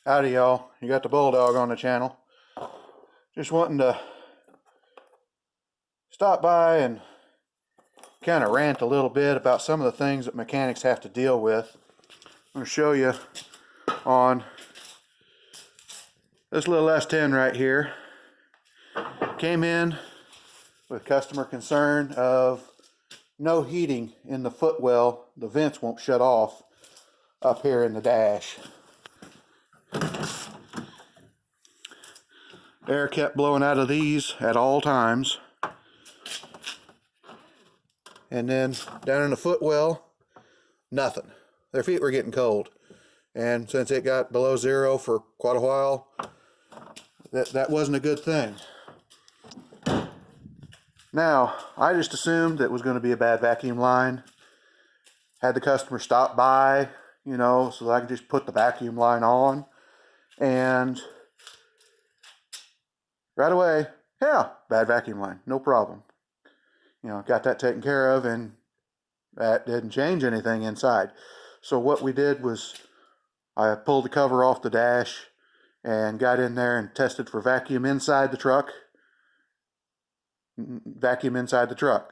Howdy y'all, you got the Bulldog on the channel. Just wanting to stop by and kind of rant a little bit about some of the things that mechanics have to deal with. I'm going to show you on this little S-10 right here. Came in with customer concern of no heating in the footwell. The vents won't shut off up here in the dash. Air kept blowing out of these at all times. And then down in the footwell, nothing. Their feet were getting cold. And since it got below zero for quite a while, that wasn't a good thing. Now, I just assumed it was going to be a bad vacuum line. Had the customer stop by, so that I could just put the vacuum line on. And right away, yeah, bad vacuum line, no problem. Got that taken care of, and that didn't change anything inside. So what we did was I pulled the cover off the dash and got in there and tested for vacuum inside the truck.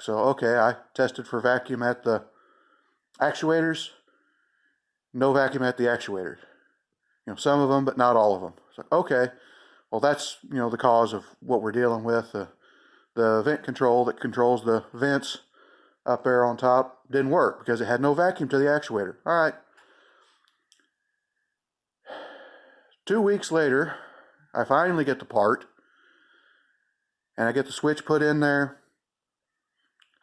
So, okay, I tested for vacuum at the actuators. No vacuum at the actuator. Some of them, but not all of them. So, okay, well, that's, the cause of what we're dealing with. The vent control that controls the vents up there on top didn't work because it had no vacuum to the actuator. All right. 2 weeks later, I finally get the part, and I get the switch put in there.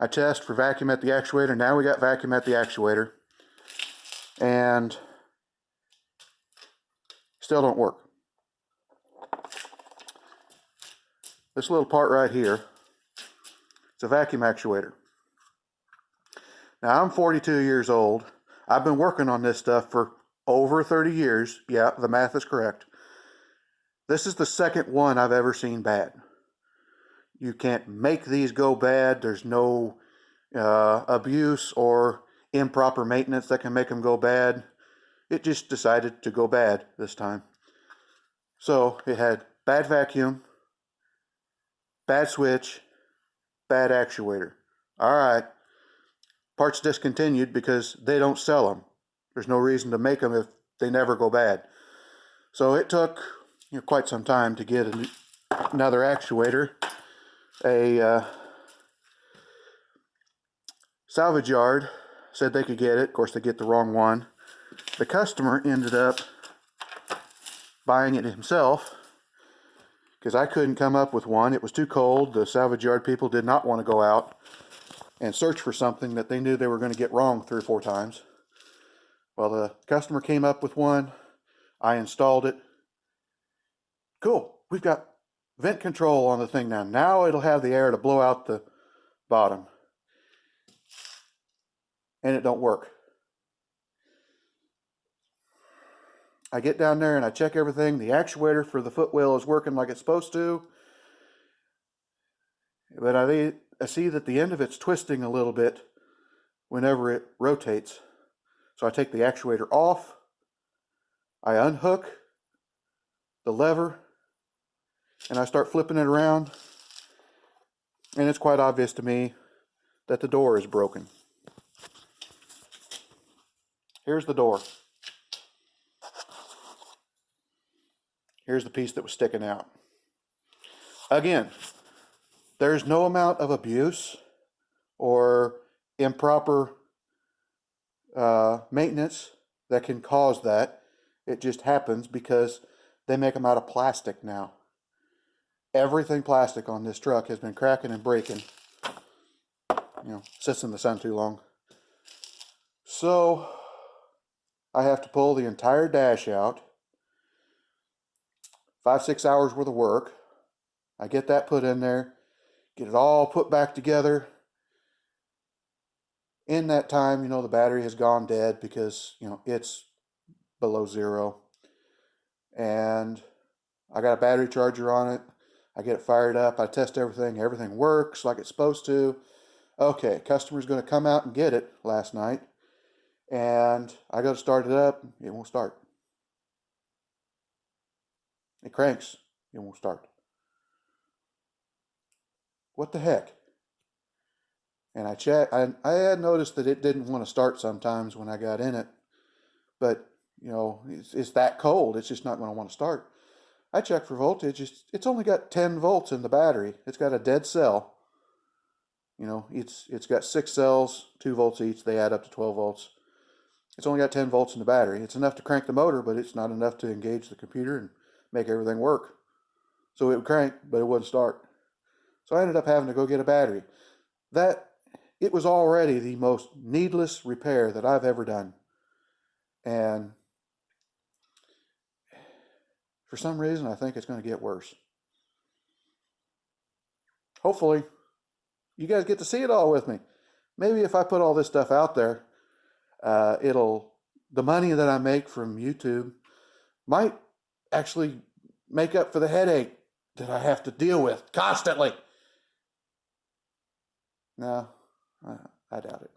I test for vacuum at the actuator. Now we got vacuum at the actuator, and still don't work. This little part right here, it's a vacuum actuator. Now I'm 42 years old. I've been working on this stuff for over 30 years. Yeah, the math is correct. This is the second one I've ever seen bad. You can't make these go bad. There's no abuse or improper maintenance that can make them go bad. It just decided to go bad this time. So it had bad vacuum, bad switch, bad actuator. All right. Parts discontinued because they don't sell them. There's no reason to make them if they never go bad. So it took quite some time to get another actuator. A salvage yard said they could get it. Of course, they get the wrong one. The customer ended up buying it himself because I couldn't come up with one. It was too cold. The salvage yard people did not want to go out and search for something that they knew they were going to get wrong 3 or 4 times. Well, the customer came up with one. I installed it. Cool. We've got vent control on the thing now. Now it'll have the air to blow out the bottom. And it don't work. I get down there and I check everything. The actuator for the footwell is working like it's supposed to. But I see that the end of it's twisting a little bit whenever it rotates. So I take the actuator off. I unhook the lever and I start flipping it around. And it's quite obvious to me that the door is broken. Here's the door. Here's the piece that was sticking out. Again, there's no amount of abuse or improper maintenance that can cause that. It just happens because they make them out of plastic now. Everything plastic on this truck has been cracking and breaking. Sits in the sun too long. So I have to pull the entire dash out. 5-6 hours worth of work. I get that put in there, get it all put back together. In that time, the battery has gone dead because, it's below zero. And I got a battery charger on it. I get it fired up. I test everything. Everything works like it's supposed to. Okay, customer's going to come out and get it last night. And I go to start it up. It won't start. It cranks, it won't start. What the heck? And I had noticed that it didn't want to start sometimes when I got in it, but it's that cold, it's just not going to want to start. I checked for voltage, it's only got 10 volts in the battery. It's got a dead cell. It's got 6 cells, 2 volts each, they add up to 12 volts. It's only got 10 volts in the battery. It's enough to crank the motor, but it's not enough to engage the computer and make everything work. So it would crank, but it wouldn't start. So I ended up having to go get a battery. It was already the most needless repair that I've ever done. And for some reason, I think it's going to get worse. Hopefully, you guys get to see it all with me. Maybe if I put all this stuff out there, the money that I make from YouTube might actually make up for the headache that I have to deal with constantly. No, I doubt it.